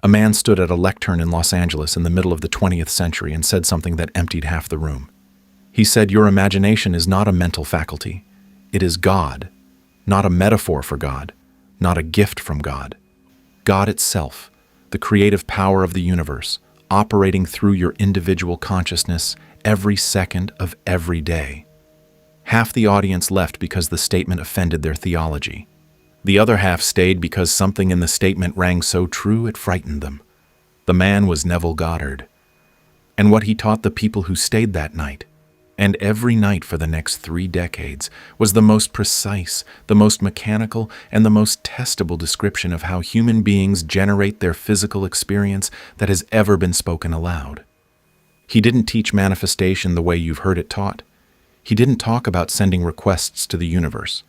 A man stood at a lectern in Los Angeles in the middle of the 20th century and said something that emptied half the room. He said, "Your imagination is not a mental faculty. It is God, not a metaphor for God, not a gift from God. God itself, the creative power of the universe, operating through your individual consciousness every second of every day." Half the audience left because the statement offended their theology. The other half stayed because something in the statement rang so true it frightened them. The man was Neville Goddard. And what he taught the people who stayed that night, and every night for the next 3 decades, was the most precise, the most mechanical, and the most testable description of how human beings generate their physical experience that has ever been spoken aloud. He didn't teach manifestation the way you've heard it taught. He didn't talk about sending requests to the universe.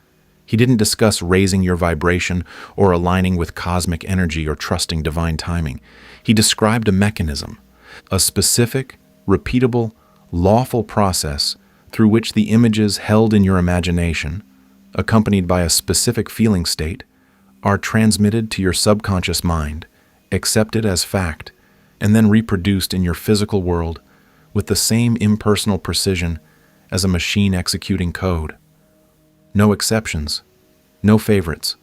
He didn't discuss raising your vibration or aligning with cosmic energy or trusting divine timing. He described a mechanism, a specific, repeatable, lawful process through which the images held in your imagination, accompanied by a specific feeling state, are transmitted to your subconscious mind, accepted as fact, and then reproduced in your physical world with the same impersonal precision as a machine executing code. No exceptions, no favorites,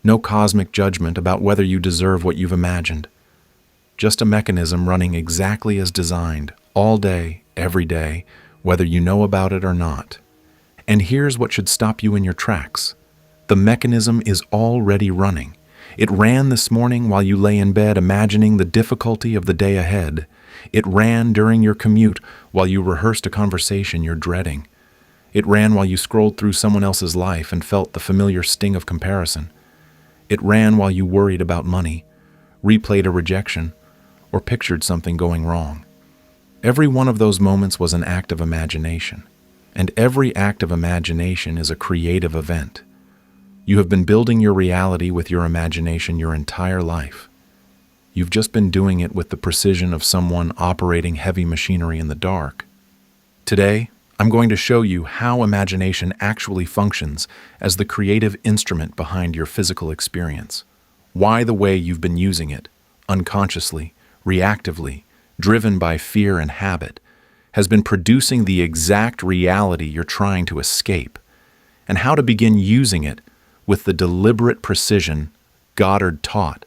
no cosmic judgment about whether you deserve what you've imagined. Just a mechanism running exactly as designed, all day, every day, whether you know about it or not. And here's what should stop you in your tracks. The mechanism is already running. It ran this morning while you lay in bed imagining the difficulty of the day ahead. It ran during your commute while you rehearsed a conversation you're dreading. It ran while you scrolled through someone else's life and felt the familiar sting of comparison. It ran while you worried about money, replayed a rejection, or pictured something going wrong. Every one of those moments was an act of imagination, and every act of imagination is a creative event. You have been building your reality with your imagination your entire life. You've just been doing it with the precision of someone operating heavy machinery in the dark. Today, I'm going to show you how imagination actually functions as the creative instrument behind your physical experience. Why the way you've been using it, unconsciously, reactively, driven by fear and habit, has been producing the exact reality you're trying to escape, and how to begin using it with the deliberate precision Goddard taught,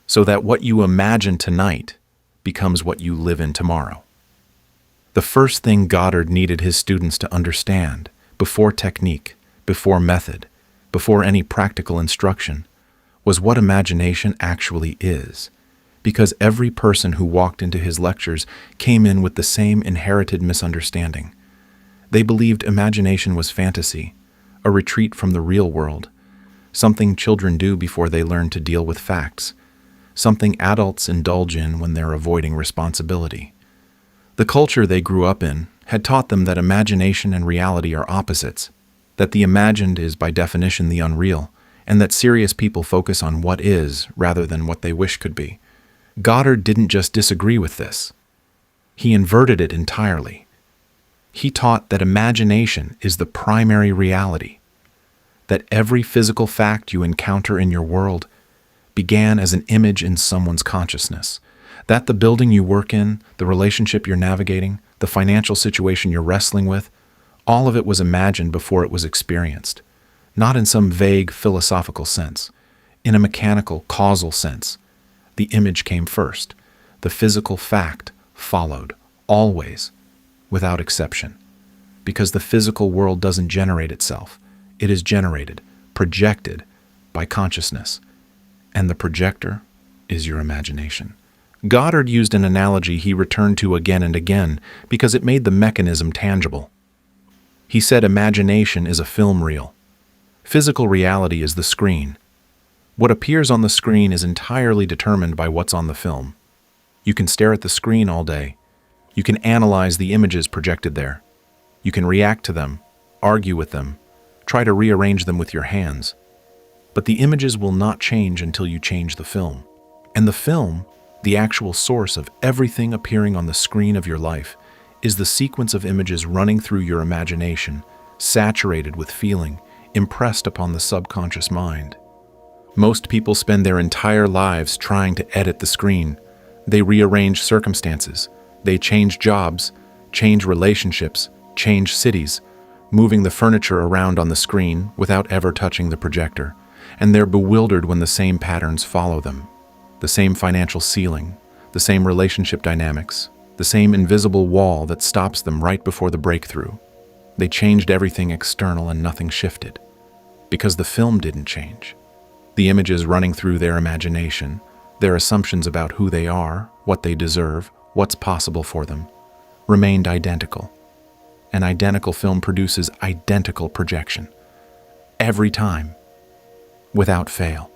so that what you imagine tonight becomes what you live in tomorrow. The first thing Goddard needed his students to understand, before technique, before method, before any practical instruction, was what imagination actually is, because every person who walked into his lectures came in with the same inherited misunderstanding. They believed imagination was fantasy, a retreat from the real world, something children do before they learn to deal with facts, something adults indulge in when they're avoiding responsibility. The culture they grew up in had taught them that imagination and reality are opposites, that the imagined is by definition the unreal, and that serious people focus on what is rather than what they wish could be. Goddard didn't just disagree with this. He inverted it entirely. He taught that imagination is the primary reality, that every physical fact you encounter in your world began as an image in someone's consciousness, that the building you work in, the relationship you're navigating, the financial situation you're wrestling with, all of it was imagined before it was experienced, not in some vague philosophical sense, in a mechanical, causal sense. The image came first. The physical fact followed, always, without exception, because the physical world doesn't generate itself. It is generated, projected by consciousness, and the projector is your imagination. Goddard used an analogy he returned to again and again because it made the mechanism tangible. He said imagination is a film reel. Physical reality is the screen. What appears on the screen is entirely determined by what's on the film. You can stare at the screen all day. You can analyze the images projected there. You can react to them, argue with them, try to rearrange them with your hands. But the images will not change until you change the film. And the film, the actual source of everything appearing on the screen of your life, is the sequence of images running through your imagination, saturated with feeling, impressed upon the subconscious mind. Most people spend their entire lives trying to edit the screen. They rearrange circumstances. They change jobs, change relationships, change cities, moving the furniture around on the screen without ever touching the projector. And they're bewildered when the same patterns follow them. The same financial ceiling, the same relationship dynamics, the same invisible wall that stops them right before the breakthrough. They changed everything external and nothing shifted. Because the film didn't change. The images running through their imagination, their assumptions about who they are, what they deserve, what's possible for them, remained identical. An identical film produces identical projection. Every time. Without fail.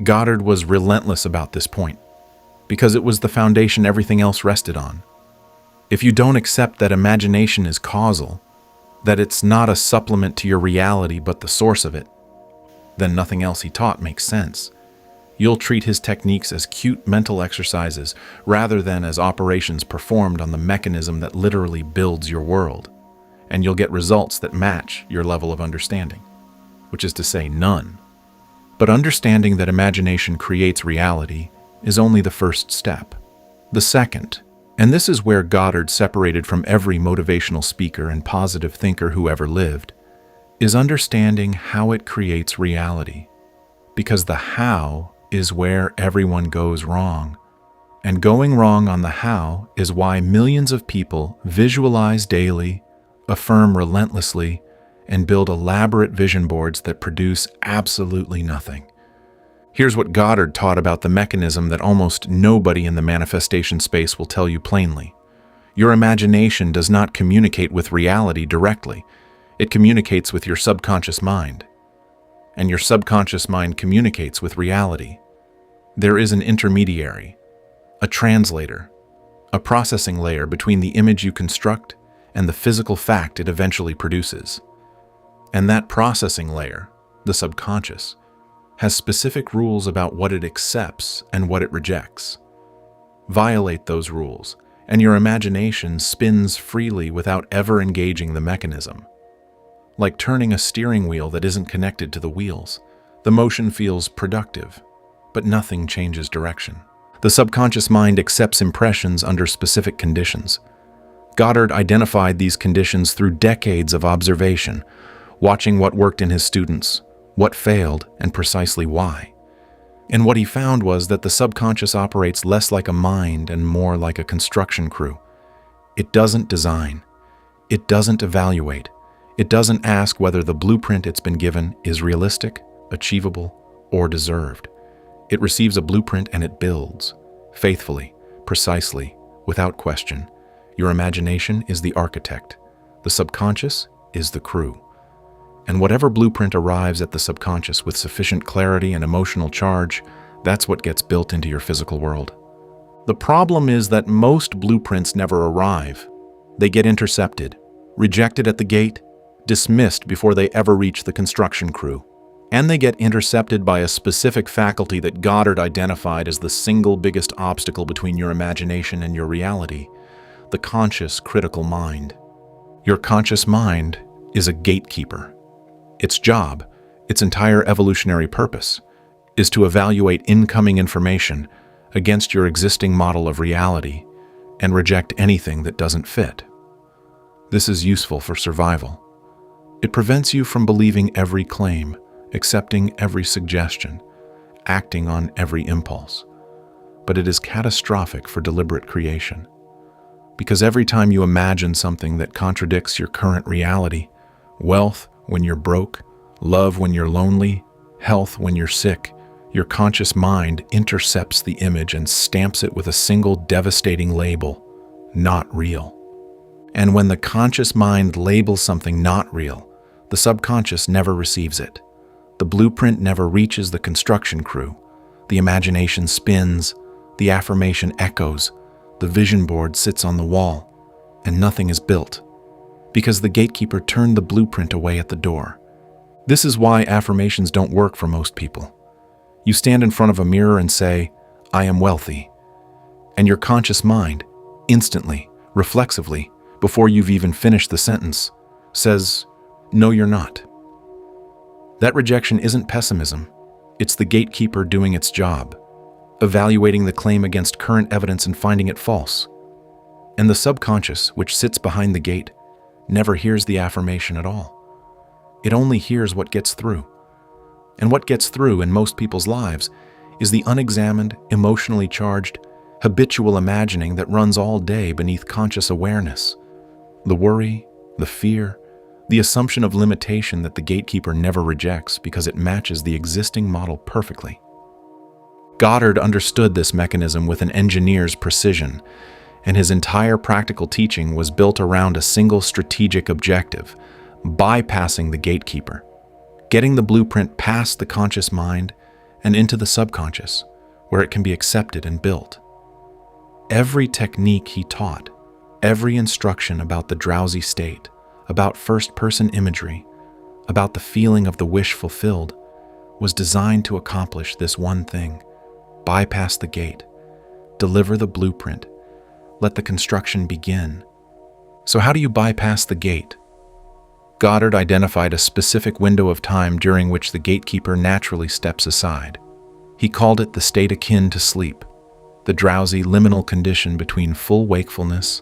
Goddard was relentless about this point, because it was the foundation everything else rested on. If you don't accept that imagination is causal, that it's not a supplement to your reality but the source of it, then nothing else he taught makes sense. You'll treat his techniques as cute mental exercises rather than as operations performed on the mechanism that literally builds your world, and you'll get results that match your level of understanding, which is to say none. But understanding that imagination creates reality is only the first step. The second, and this is where Goddard separated from every motivational speaker and positive thinker who ever lived, is understanding how it creates reality. Because the how is where everyone goes wrong. And going wrong on the how is why millions of people visualize daily, affirm relentlessly, and build elaborate vision boards that produce absolutely nothing. Here's what Goddard taught about the mechanism that almost nobody in the manifestation space will tell you plainly. Your imagination does not communicate with reality directly. It communicates with your subconscious mind. And your subconscious mind communicates with reality. There is an intermediary, a translator, a processing layer between the image you construct and the physical fact it eventually produces. And that processing layer, the subconscious, has specific rules about what it accepts and what it rejects. Violate those rules, and your imagination spins freely without ever engaging the mechanism. Like turning a steering wheel that isn't connected to the wheels, the motion feels productive, but nothing changes direction. The subconscious mind accepts impressions under specific conditions. Goddard identified these conditions through decades of observation, watching what worked in his students, what failed, and precisely why. And what he found was that the subconscious operates less like a mind and more like a construction crew. It doesn't design. It doesn't evaluate. It doesn't ask whether the blueprint it's been given is realistic, achievable, or deserved. It receives a blueprint and it builds, faithfully, precisely, without question. Your imagination is the architect. The subconscious is the crew. And whatever blueprint arrives at the subconscious with sufficient clarity and emotional charge, that's what gets built into your physical world. The problem is that most blueprints never arrive. They get intercepted, rejected at the gate, dismissed before they ever reach the construction crew. And they get intercepted by a specific faculty that Goddard identified as the single biggest obstacle between your imagination and your reality, the conscious critical mind. Your conscious mind is a gatekeeper. Its job, its entire evolutionary purpose, is to evaluate incoming information against your existing model of reality and reject anything that doesn't fit. This is useful for survival. It prevents you from believing every claim, accepting every suggestion, acting on every impulse. But it is catastrophic for deliberate creation. Because every time you imagine something that contradicts your current reality, wealth when you're broke, love when you're lonely, health when you're sick, your conscious mind intercepts the image and stamps it with a single devastating label, not real. And when the conscious mind labels something not real, the subconscious never receives it. The blueprint never reaches the construction crew. The imagination spins, the affirmation echoes, the vision board sits on the wall, and nothing is built. Because the gatekeeper turned the blueprint away at the door. This is why affirmations don't work for most people. You stand in front of a mirror and say, "I am wealthy." And your conscious mind, instantly, reflexively, before you've even finished the sentence, says, "No, you're not." That rejection isn't pessimism, It's the gatekeeper doing its job, evaluating the claim against current evidence and finding it false. And the subconscious, which sits behind the gate, never hears the affirmation at all. It only hears what gets through. And what gets through in most people's lives is the unexamined, emotionally charged, habitual imagining that runs all day beneath conscious awareness. The worry, the fear, the assumption of limitation that the gatekeeper never rejects because it matches the existing model perfectly. Goddard understood this mechanism with an engineer's precision, and his entire practical teaching was built around a single strategic objective: bypassing the gatekeeper, getting the blueprint past the conscious mind and into the subconscious, where it can be accepted and built. Every technique he taught, every instruction about the drowsy state, about first-person imagery, about the feeling of the wish fulfilled, was designed to accomplish this one thing: bypass the gate, deliver the blueprint, let the construction begin. So how do you bypass the gate? Goddard identified a specific window of time during which the gatekeeper naturally steps aside. He called it the state akin to sleep, the drowsy liminal condition between full wakefulness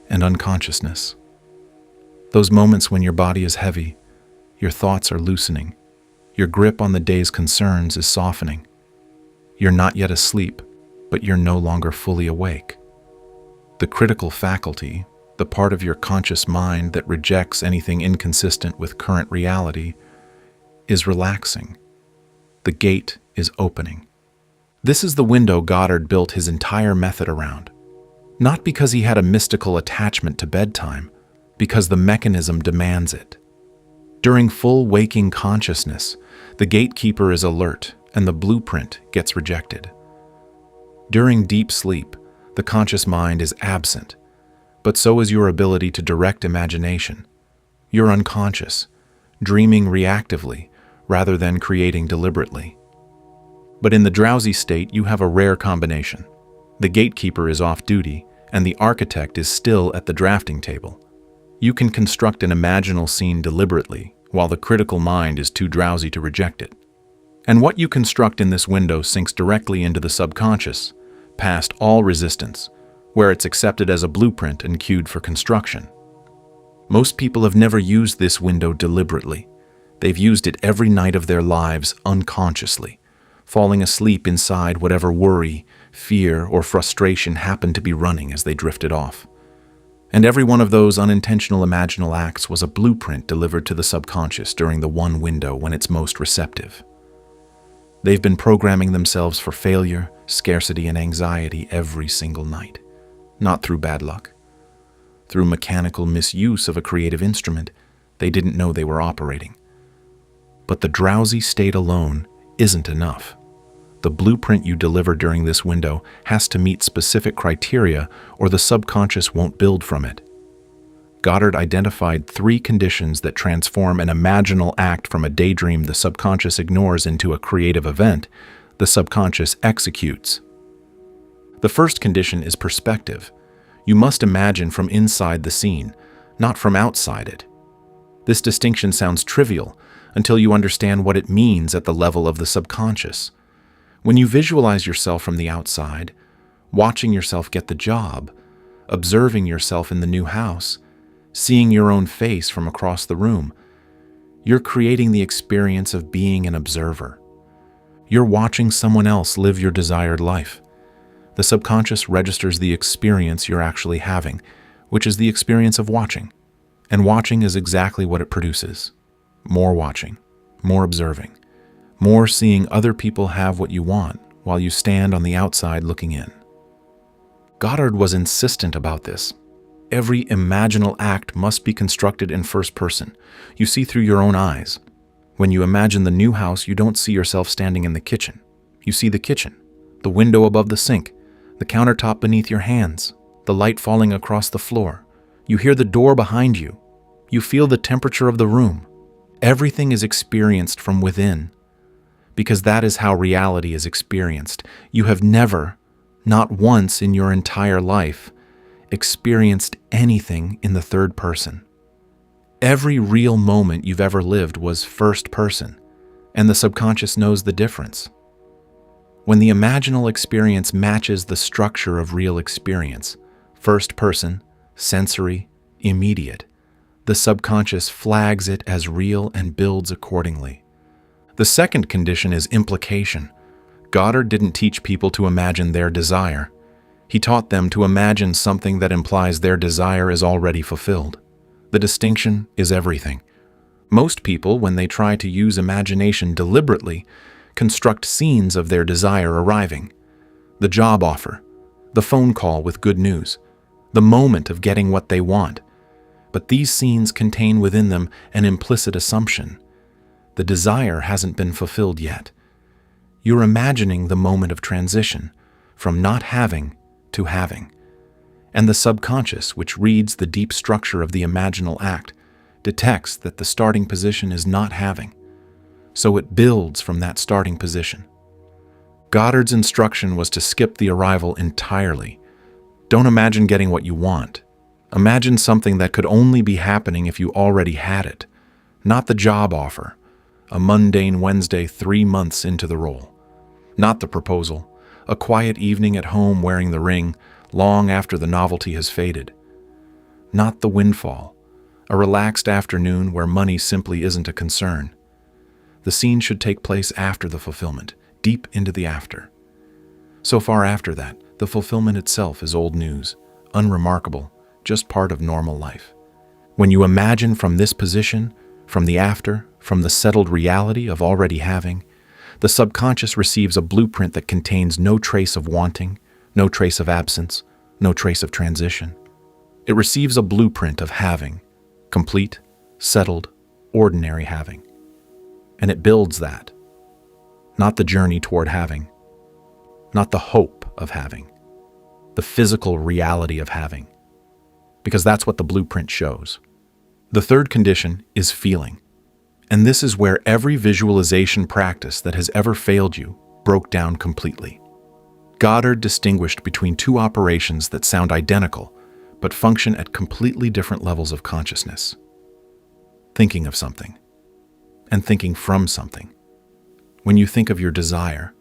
and unconsciousness. Those moments when your body is heavy, your thoughts are loosening, your grip on the day's concerns is softening. You're not yet asleep, but you're no longer fully awake. The critical faculty, the part of your conscious mind that rejects anything inconsistent with current reality, is relaxing. The gate is opening. This is the window Goddard built his entire method around. Not because he had a mystical attachment to bedtime, because the mechanism demands it. During full waking consciousness, the gatekeeper is alert and the blueprint gets rejected. During deep sleep, the conscious mind is absent, but so is your ability to direct imagination. You're unconscious, dreaming reactively rather than creating deliberately. But in the drowsy state, you have a rare combination. The gatekeeper is off duty, and the architect is still at the drafting table. You can construct an imaginal scene deliberately, while the critical mind is too drowsy to reject it. And what you construct in this window sinks directly into the subconscious, past all resistance, where it's accepted as a blueprint and cued for construction. Most people have never used this window deliberately. They've used it every night of their lives unconsciously, falling asleep inside whatever worry, fear, or frustration happened to be running as they drifted off. And every one of those unintentional imaginal acts was a blueprint delivered to the subconscious during the one window when it's most receptive. They've been programming themselves for failure, scarcity, and anxiety every single night. Not through bad luck. Through mechanical misuse of a creative instrument they didn't know they were operating. But the drowsy state alone isn't enough. The blueprint you deliver during this window has to meet specific criteria, or the subconscious won't build from it. Goddard identified 3 conditions that transform an imaginal act from a daydream the subconscious ignores into a creative event the subconscious executes. The first condition is perspective. You must imagine from inside the scene, not from outside it. This distinction sounds trivial until you understand what it means at the level of the subconscious. When you visualize yourself from the outside, watching yourself get the job, observing yourself in the new house, seeing your own face from across the room, you're creating the experience of being an observer. You're watching someone else live your desired life. The subconscious registers the experience you're actually having, which is the experience of watching. And watching is exactly what it produces. More watching, more observing, more seeing other people have what you want while you stand on the outside looking in. Goddard was insistent about this. Every imaginal act must be constructed in first person. You see through your own eyes. When you imagine the new house, you don't see yourself standing in the kitchen. You see the kitchen, the window above the sink, the countertop beneath your hands, the light falling across the floor. You hear the door behind you. You feel the temperature of the room. Everything is experienced from within, because that is how reality is experienced. You have never, not once in your entire life, experienced anything in the third person. Every real moment you've ever lived was first person, And the subconscious knows the difference. When the imaginal experience matches the structure of real experience, first person, sensory, immediate, the subconscious flags it as real and builds accordingly. The second condition is implication. Goddard didn't teach people to imagine their desire. He taught them to imagine something that implies their desire is already fulfilled. The distinction is everything. Most people, when they try to use imagination deliberately, construct scenes of their desire arriving. The job offer, the phone call with good news, the moment of getting what they want. But these scenes contain within them an implicit assumption. The desire hasn't been fulfilled yet. You're imagining the moment of transition, from not having to having. And the subconscious, which reads the deep structure of the imaginal act, detects that the starting position is not having. So it builds from that starting position. Goddard's instruction was to skip the arrival entirely. Don't imagine getting what you want. Imagine something that could only be happening if you already had it, not the job offer, a mundane Wednesday 3 months into the role. Not the proposal, a quiet evening at home wearing the ring long after the novelty has faded. Not the windfall, a relaxed afternoon where money simply isn't a concern. The scene should take place after the fulfillment, deep into the after. So far after that, the fulfillment itself is old news, unremarkable, just part of normal life. When you imagine from this position, from the after, from the settled reality of already having, the subconscious receives a blueprint that contains no trace of wanting, no trace of absence, no trace of transition. It receives a blueprint of having, complete, settled, ordinary having. And it builds that, not the journey toward having, not the hope of having, the physical reality of having, because that's what the blueprint shows. The third condition is feeling, and this is where every visualization practice that has ever failed you broke down completely. Goddard distinguished between two operations that sound identical, but function at completely different levels of consciousness. Thinking of something, and thinking from something. When you think of your desire,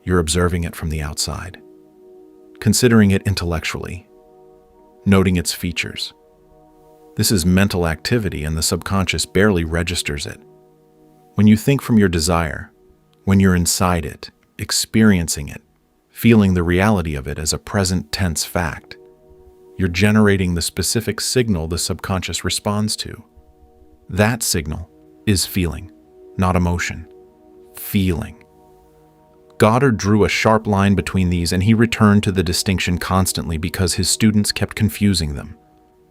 you're observing it from the outside, considering it intellectually, noting its features. This is mental activity, and the subconscious barely registers it. When you think from your desire, when you're inside it, experiencing it, feeling the reality of it as a present tense fact, you're generating the specific signal the subconscious responds to. That signal is feeling, not emotion. Feeling. Goddard drew a sharp line between these, and he returned to the distinction constantly because his students kept confusing them.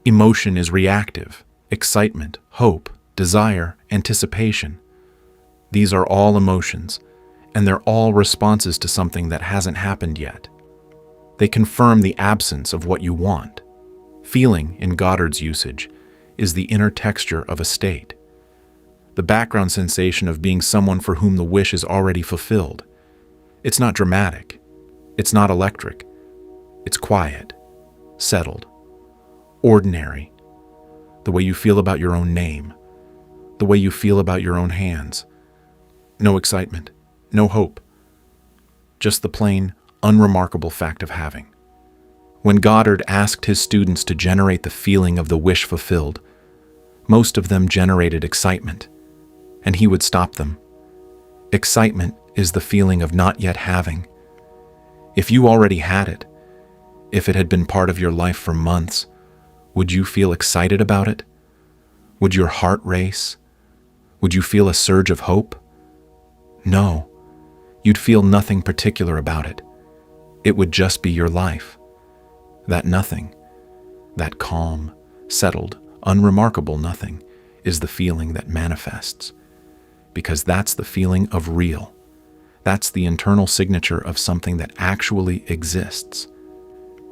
Emotion is reactive. Excitement, hope, desire, anticipation. These are all emotions, and they're all responses to something that hasn't happened yet. They confirm the absence of what you want. Feeling, in Goddard's usage, is the inner texture of a state. The background sensation of being someone for whom the wish is already fulfilled. It's not dramatic. It's not electric. It's quiet, settled, ordinary. The way you feel about your own name. The way you feel about your own hands. No excitement, no hope. Just the plain, unremarkable fact of having. When Goddard asked his students to generate the feeling of the wish fulfilled, most of them generated excitement, and he would stop them. Excitement is the feeling of not yet having. If you already had it, if it had been part of your life for months, would you feel excited about it? Would your heart race? Would you feel a surge of hope? No, you'd feel nothing particular about it. It would just be your life. That nothing, that calm, settled, unremarkable nothing, is the feeling that manifests. Because that's the feeling of real. That's the internal signature of something that actually exists.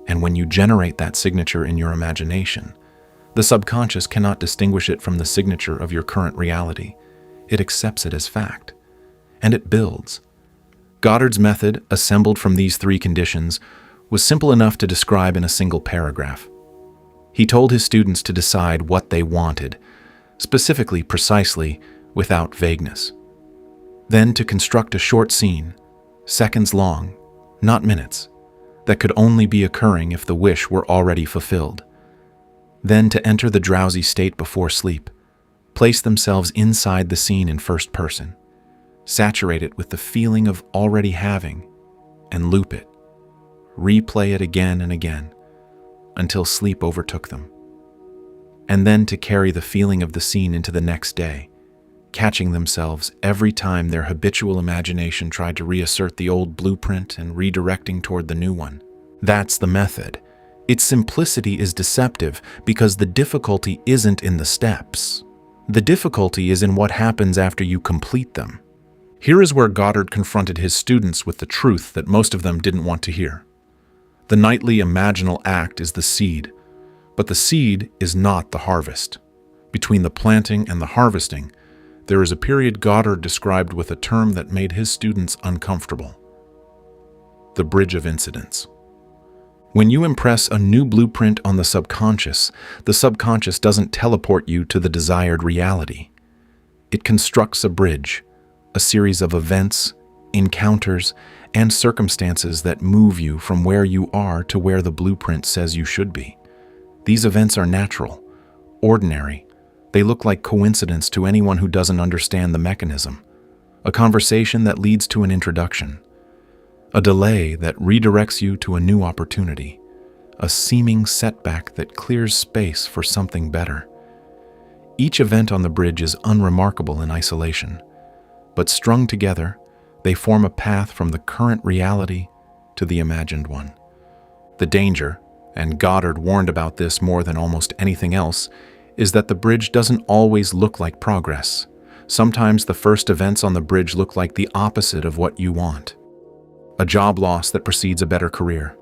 And when you generate that signature in your imagination, the subconscious cannot distinguish it from the signature of your current reality. It accepts it as fact. And it builds. Goddard's method, assembled from these three conditions, was simple enough to describe in a single paragraph. He told his students to decide what they wanted, specifically, precisely, without vagueness. Then to construct a short scene, seconds long, not minutes, that could only be occurring if the wish were already fulfilled. Then to enter the drowsy state before sleep, place themselves inside the scene in first person, saturate it with the feeling of already having, and loop it. Replay it again and again, until sleep overtook them. And then to carry the feeling of the scene into the next day, catching themselves every time their habitual imagination tried to reassert the old blueprint and redirecting toward the new one. That's the method. Its simplicity is deceptive because the difficulty isn't in the steps. The difficulty is in what happens after you complete them. Here is where Goddard confronted his students with the truth that most of them didn't want to hear. The nightly imaginal act is the seed, but the seed is not the harvest. Between the planting and the harvesting, there is a period Goddard described with a term that made his students uncomfortable: the bridge of incidents. When you impress a new blueprint on the subconscious doesn't teleport you to the desired reality. It constructs a bridge, a series of events, encounters, and circumstances that move you from where you are to where the blueprint says you should be. These events are natural, ordinary. They look like coincidence to anyone who doesn't understand the mechanism. A conversation that leads to an introduction. A delay that redirects you to a new opportunity. A seeming setback that clears space for something better. Each event on the bridge is unremarkable in isolation, but strung together, they form a path from the current reality to the imagined one. The danger, and Goddard warned about this more than almost anything else, is that the bridge doesn't always look like progress. Sometimes the first events on the bridge look like the opposite of what you want. A job loss that precedes a better career.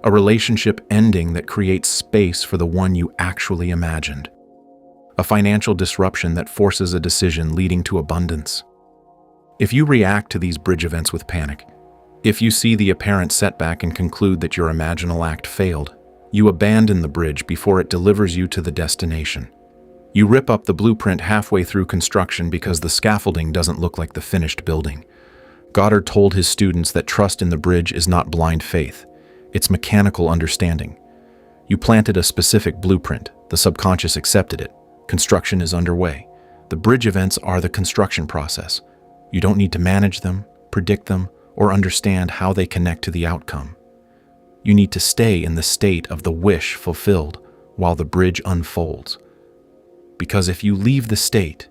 A relationship ending that creates space for the one you actually imagined. A financial disruption that forces a decision leading to abundance. If you react to these bridge events with panic, if you see the apparent setback and conclude that your imaginal act failed, you abandon the bridge before it delivers you to the destination. You rip up the blueprint halfway through construction because the scaffolding doesn't look like the finished building. Goddard told his students that trust in the bridge is not blind faith, it's mechanical understanding. You planted a specific blueprint, the subconscious accepted it, construction is underway. The bridge events are the construction process. You don't need to manage them, predict them, or understand how they connect to the outcome. You need to stay in the state of the wish fulfilled while the bridge unfolds. Because if you leave the state,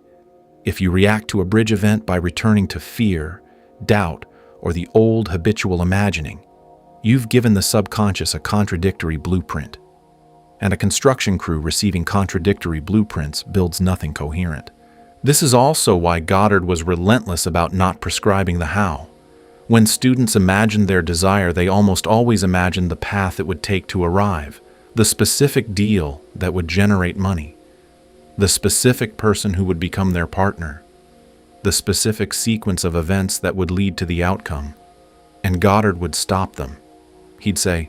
if you react to a bridge event by returning to fear, doubt, or the old habitual imagining, you've given the subconscious a contradictory blueprint. And a construction crew receiving contradictory blueprints builds nothing coherent. This is also why Goddard was relentless about not prescribing the how. When students imagined their desire, they almost always imagined the path it would take to arrive, the specific deal that would generate money, the specific person who would become their partner, the specific sequence of events that would lead to the outcome. And Goddard would stop them. He'd say,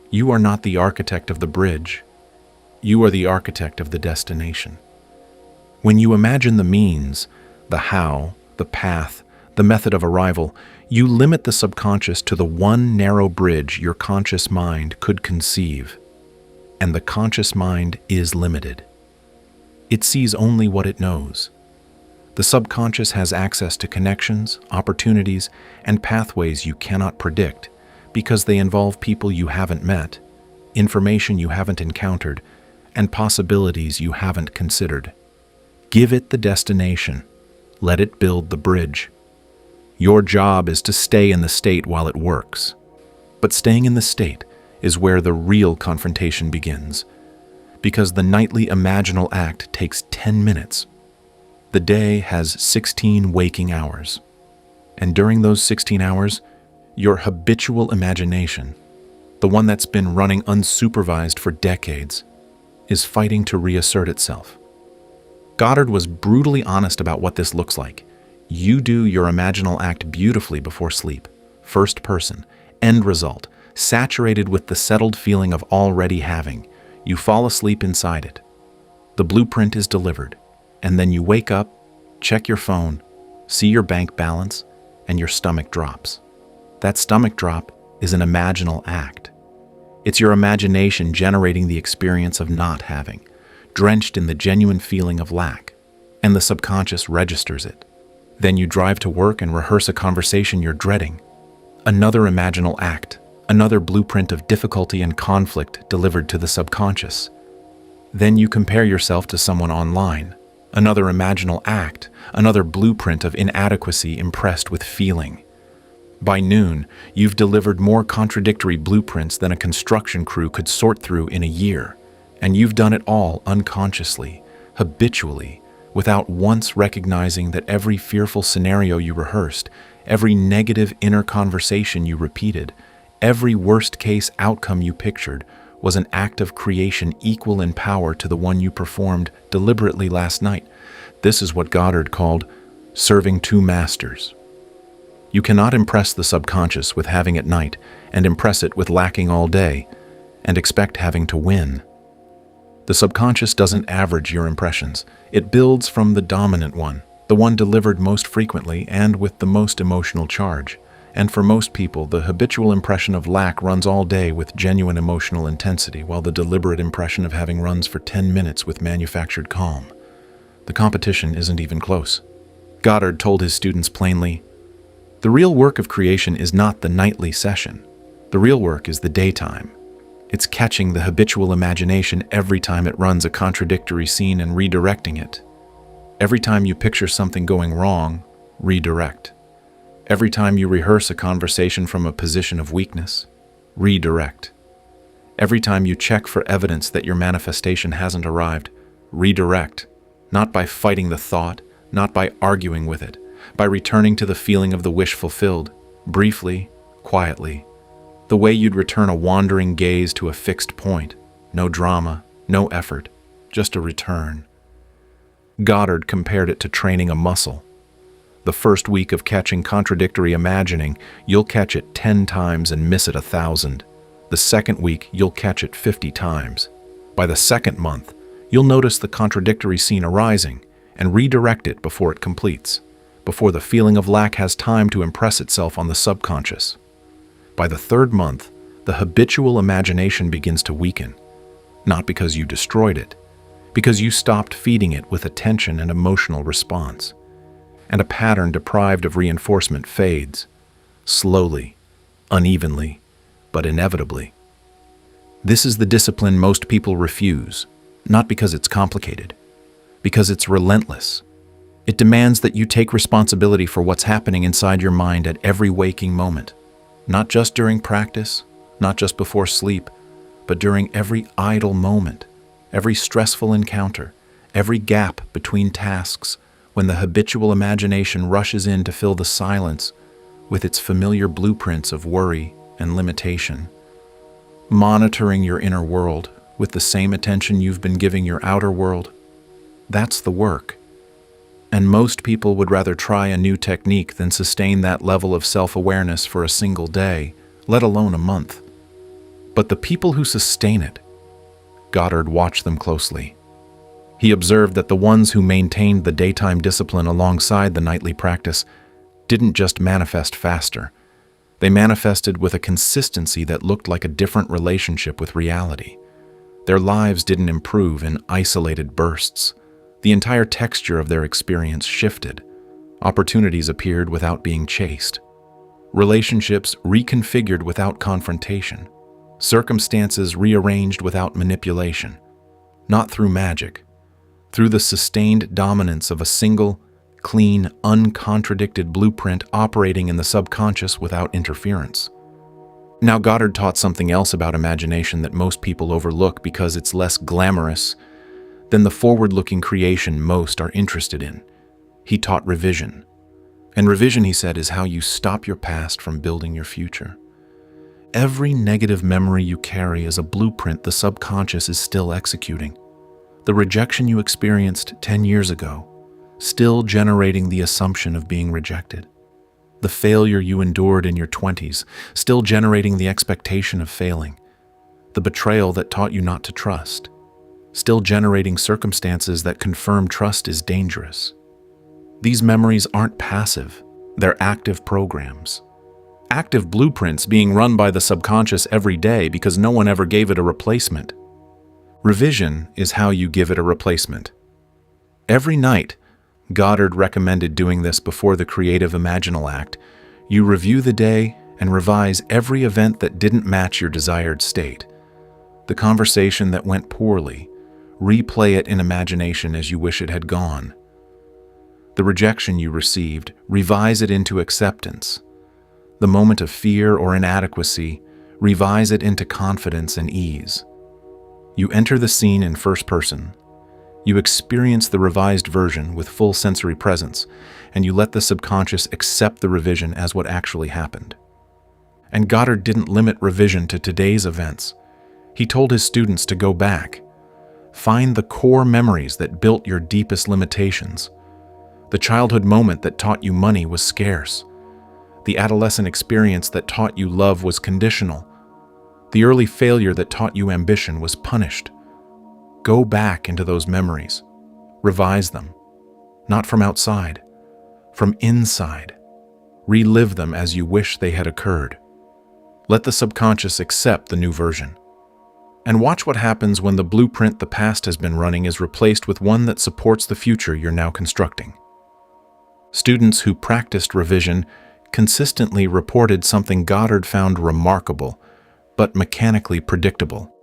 "You are not the architect of the bridge. You are the architect of the destination." When you imagine the means, the how, the path, the method of arrival, you limit the subconscious to the one narrow bridge your conscious mind could conceive. And the conscious mind is limited. It sees only what it knows. The subconscious has access to connections, opportunities, and pathways you cannot predict because they involve people you haven't met, information you haven't encountered, and possibilities you haven't considered. Give it the destination. Let it build the bridge. Your job is to stay in the state while it works. But staying in the state is where the real confrontation begins, because the nightly imaginal act takes 10 minutes. The day has 16 waking hours. And during those 16 hours, your habitual imagination, the one that's been running unsupervised for decades, is fighting to reassert itself. Goddard was brutally honest about what this looks like. You do your imaginal act beautifully before sleep, first person, end result, saturated with the settled feeling of already having. You fall asleep inside it. The blueprint is delivered, and then you wake up, check your phone, see your bank balance, and your stomach drops. That stomach drop is an imaginal act. It's your imagination generating the experience of not having, drenched in the genuine feeling of lack, and the subconscious registers it. Then you drive to work and rehearse a conversation you're dreading. Another imaginal act, another blueprint of difficulty and conflict delivered to the subconscious. Then you compare yourself to someone online. Another imaginal act, another blueprint of inadequacy impressed with feeling. By noon, you've delivered more contradictory blueprints than a construction crew could sort through in a year, and you've done it all unconsciously, habitually, without once recognizing that every fearful scenario you rehearsed, every negative inner conversation you repeated, every worst-case outcome you pictured was an act of creation equal in power to the one you performed deliberately last night. This is what Goddard called serving two masters. You cannot impress the subconscious with having at night and impress it with lacking all day and expect having to win. The subconscious doesn't average your impressions. It builds from the dominant one, the one delivered most frequently and with the most emotional charge. And for most people, the habitual impression of lack runs all day with genuine emotional intensity, while the deliberate impression of having runs for 10 minutes with manufactured calm. The competition isn't even close. Goddard told his students plainly, "The real work of creation is not the nightly session. The real work is the daytime. It's catching the habitual imagination every time it runs a contradictory scene and redirecting it. Every time you picture something going wrong, redirect. Every time you rehearse a conversation from a position of weakness, redirect. Every time you check for evidence that your manifestation hasn't arrived, redirect. Not by fighting the thought, not by arguing with it, by returning to the feeling of the wish fulfilled, briefly, quietly, the way you'd return a wandering gaze to a fixed point. No drama, no effort, just a return." Goddard compared it to training a muscle. The first week of catching contradictory imagining, you'll catch it 10 times and miss it 1,000. The second week, you'll catch it 50 times. By the second month, you'll notice the contradictory scene arising and redirect it before it completes, before the feeling of lack has time to impress itself on the subconscious. By the third month, the habitual imagination begins to weaken, not because you destroyed it, because you stopped feeding it with attention and emotional response. And a pattern deprived of reinforcement fades, slowly, unevenly, but inevitably. This is the discipline most people refuse, not because it's complicated, because it's relentless. It demands that you take responsibility for what's happening inside your mind at every waking moment, not just during practice, not just before sleep, but during every idle moment, every stressful encounter, every gap between tasks, when the habitual imagination rushes in to fill the silence with its familiar blueprints of worry and limitation. Monitoring your inner world with the same attention you've been giving your outer world, that's the work. And most people would rather try a new technique than sustain that level of self-awareness for a single day, let alone a month. But the people who sustain it, Goddard watched them closely. He observed that the ones who maintained the daytime discipline alongside the nightly practice didn't just manifest faster. They manifested with a consistency that looked like a different relationship with reality. Their lives didn't improve in isolated bursts. The entire texture of their experience shifted. Opportunities appeared without being chased. Relationships reconfigured without confrontation. Circumstances rearranged without manipulation. Not through magic. Through the sustained dominance of a single, clean, uncontradicted blueprint operating in the subconscious without interference. Now, Goddard taught something else about imagination that most people overlook because it's less glamorous than the forward-looking creation most are interested in. He taught revision. And revision, he said, is how you stop your past from building your future. Every negative memory you carry is a blueprint the subconscious is still executing. The rejection you experienced 10 years ago, still generating the assumption of being rejected. The failure you endured in your 20s, still generating the expectation of failing. The betrayal that taught you not to trust, still generating circumstances that confirm trust is dangerous. These memories aren't passive, they're active programs. Active blueprints being run by the subconscious every day because no one ever gave it a replacement. Revision is how you give it a replacement. Every night, Goddard recommended doing this before the creative imaginal act. You review the day and revise every event that didn't match your desired state. The conversation that went poorly, replay it in imagination as you wish it had gone. The rejection you received, revise it into acceptance. The moment of fear or inadequacy, revise it into confidence and ease. You enter the scene in first person. You experience the revised version with full sensory presence, and you let the subconscious accept the revision as what actually happened. And Goddard didn't limit revision to today's events. He told his students to go back. Find the core memories that built your deepest limitations. The childhood moment that taught you money was scarce. The adolescent experience that taught you love was conditional. The early failure that taught you ambition was punished. Go back into those memories. Revise them. Not from outside, from inside. Relive them as you wish they had occurred. Let the subconscious accept the new version. And watch what happens when the blueprint the past has been running is replaced with one that supports the future you're now constructing. Students who practiced revision consistently reported something Goddard found remarkable, but mechanically predictable.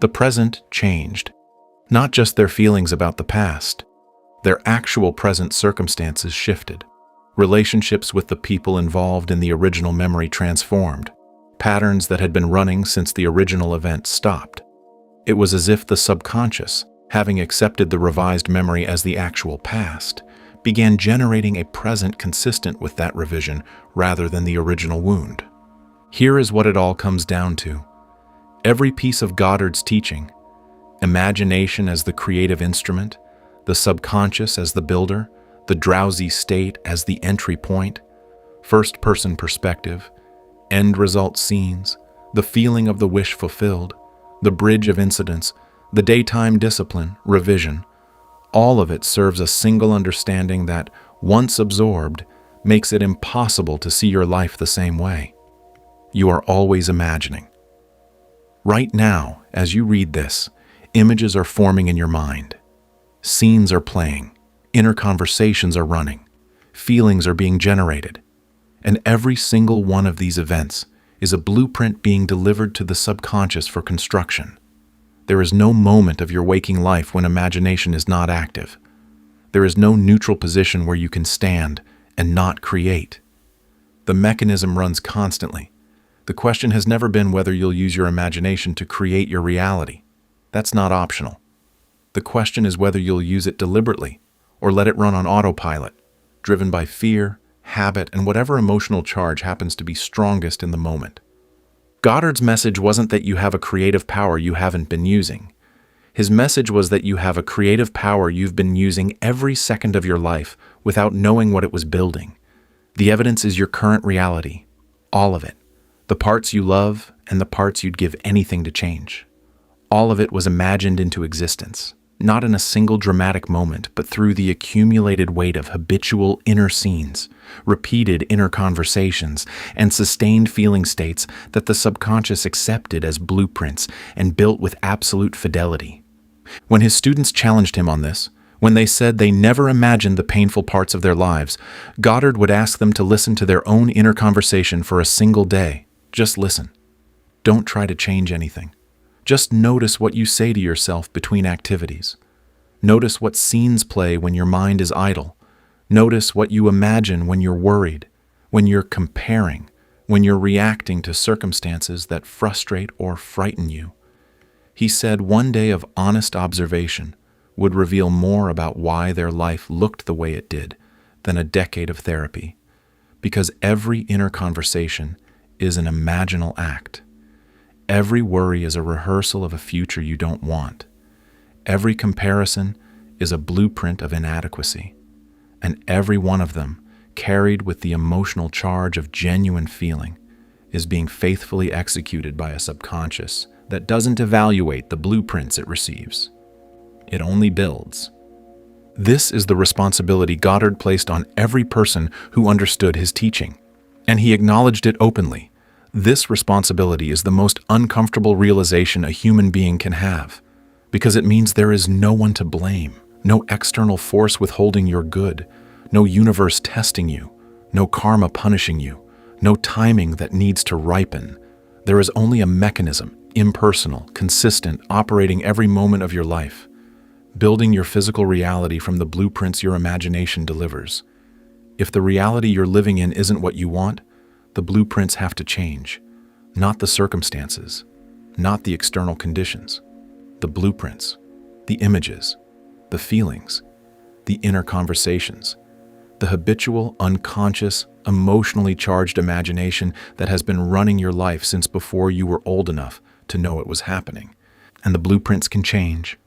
The present changed, not just their feelings about the past. Their actual present circumstances shifted. Relationships with the people involved in the original memory transformed. Patterns that had been running since the original event stopped. It was as if the subconscious, having accepted the revised memory as the actual past, began generating a present consistent with that revision rather than the original wound. Here is what it all comes down to. Every piece of Goddard's teaching, imagination as the creative instrument, the subconscious as the builder, the drowsy state as the entry point, first-person perspective, end result scenes, the feeling of the wish fulfilled, the bridge of incidents, the daytime discipline, revision, all of it serves a single understanding that, once absorbed, makes it impossible to see your life the same way. You are always imagining. Right now, as you read this, images are forming in your mind. Scenes are playing, inner conversations are running, feelings are being generated, and every single one of these events is a blueprint being delivered to the subconscious for construction. There is no moment of your waking life when imagination is not active. There is no neutral position where you can stand and not create. The mechanism runs constantly. The question has never been whether you'll use your imagination to create your reality. That's not optional. The question is whether you'll use it deliberately or let it run on autopilot, driven by fear, habit, and whatever emotional charge happens to be strongest in the moment. Goddard's message wasn't that you have a creative power you haven't been using. His message was that you have a creative power you've been using every second of your life without knowing what it was building. The evidence is your current reality, all of it. The parts you love and the parts you'd give anything to change. All of it was imagined into existence, not in a single dramatic moment, but through the accumulated weight of habitual inner scenes, repeated inner conversations, and sustained feeling states that the subconscious accepted as blueprints and built with absolute fidelity. When his students challenged him on this, when they said they never imagined the painful parts of their lives, Goddard would ask them to listen to their own inner conversation for a single day. Just listen. Don't try to change anything. Just notice what you say to yourself between activities. Notice what scenes play when your mind is idle. Notice what you imagine when you're worried, when you're comparing, when you're reacting to circumstances that frustrate or frighten you. He said one day of honest observation would reveal more about why their life looked the way it did than a decade of therapy, because every inner conversation is an imaginal act. Every worry is a rehearsal of a future you don't want. Every comparison is a blueprint of inadequacy. And every one of them, carried with the emotional charge of genuine feeling, is being faithfully executed by a subconscious that doesn't evaluate the blueprints it receives. It only builds. This is the responsibility Goddard placed on every person who understood his teaching, and he acknowledged it openly. This responsibility is the most uncomfortable realization a human being can have, because it means there is no one to blame, no external force withholding your good, no universe testing you, no karma punishing you, no timing that needs to ripen. There is only a mechanism, impersonal, consistent, operating every moment of your life, building your physical reality from the blueprints your imagination delivers. If the reality you're living in isn't what you want, the blueprints have to change. Not the circumstances, not the external conditions. The blueprints, the images, the feelings, the inner conversations, the habitual, unconscious, emotionally charged imagination that has been running your life since before you were old enough to know it was happening. And the blueprints can change.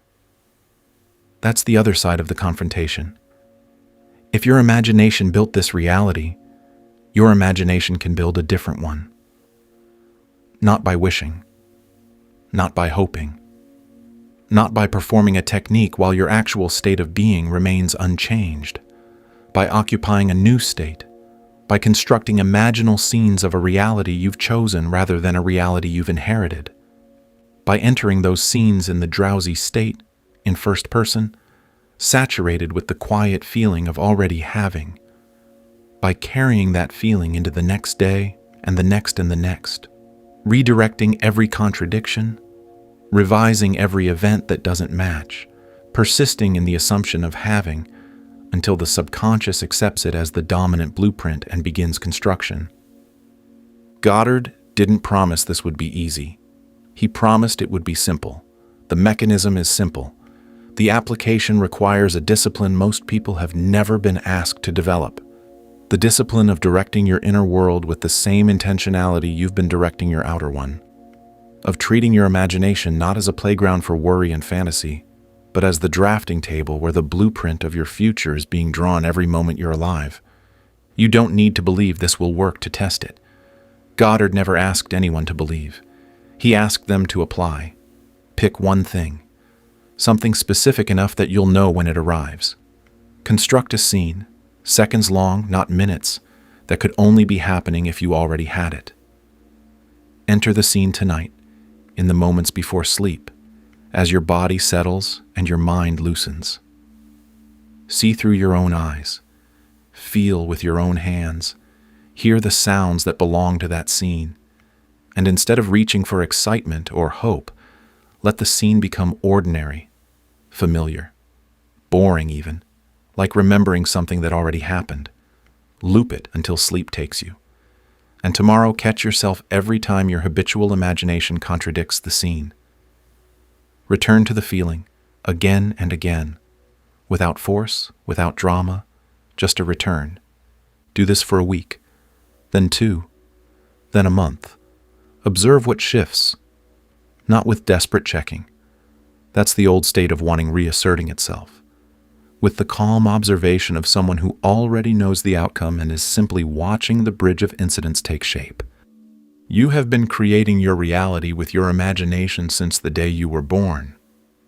That's the other side of the confrontation. If your imagination built this reality, your imagination can build a different one. Not by wishing, not by hoping, not by performing a technique while your actual state of being remains unchanged, by occupying a new state, by constructing imaginal scenes of a reality you've chosen rather than a reality you've inherited, by entering those scenes in the drowsy state, in first person, saturated with the quiet feeling of already having, by carrying that feeling into the next day and the next and the next, redirecting every contradiction, revising every event that doesn't match, persisting in the assumption of having until the subconscious accepts it as the dominant blueprint and begins construction. Goddard didn't promise this would be easy. He promised it would be simple. The mechanism is simple. The application requires a discipline most people have never been asked to develop. The discipline of directing your inner world with the same intentionality you've been directing your outer one. Of treating your imagination not as a playground for worry and fantasy, but as the drafting table where the blueprint of your future is being drawn every moment you're alive. You don't need to believe this will work to test it. Goddard never asked anyone to believe. He asked them to apply. Pick one thing. Something specific enough that you'll know when it arrives. Construct a scene, seconds long, not minutes, that could only be happening if you already had it. Enter the scene tonight, in the moments before sleep, as your body settles and your mind loosens. See through your own eyes, feel with your own hands, hear the sounds that belong to that scene, and instead of reaching for excitement or hope, let the scene become ordinary, familiar, boring even, like remembering something that already happened. Loop it until sleep takes you. And tomorrow catch yourself every time your habitual imagination contradicts the scene. Return to the feeling, again and again, without force, without drama, just a return. Do this for a week, then 2, then a month. Observe what shifts, not with desperate checking. That's the old state of wanting reasserting itself. With the calm observation of someone who already knows the outcome and is simply watching the bridge of incidents take shape. You have been creating your reality with your imagination since the day you were born.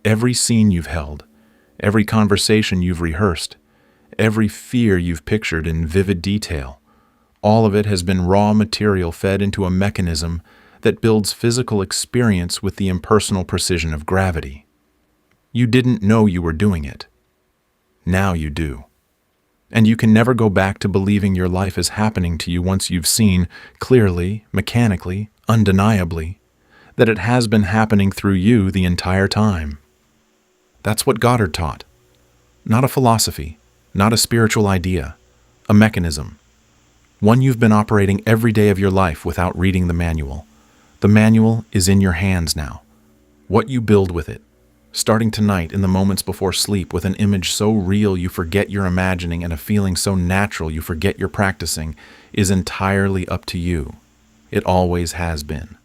Every scene you've held, every conversation you've rehearsed, every fear you've pictured in vivid detail, all of it has been raw material fed into a mechanism that builds physical experience with the impersonal precision of gravity. You didn't know you were doing it. Now you do. And you can never go back to believing your life is happening to you once you've seen, clearly, mechanically, undeniably, that it has been happening through you the entire time. That's what Goddard taught. Not a philosophy, not a spiritual idea, a mechanism. One you've been operating every day of your life without reading the manual. The manual is in your hands now. What you build with it, starting tonight in the moments before sleep with an image so real you forget you're imagining and a feeling so natural you forget you're practicing, is entirely up to you. It always has been.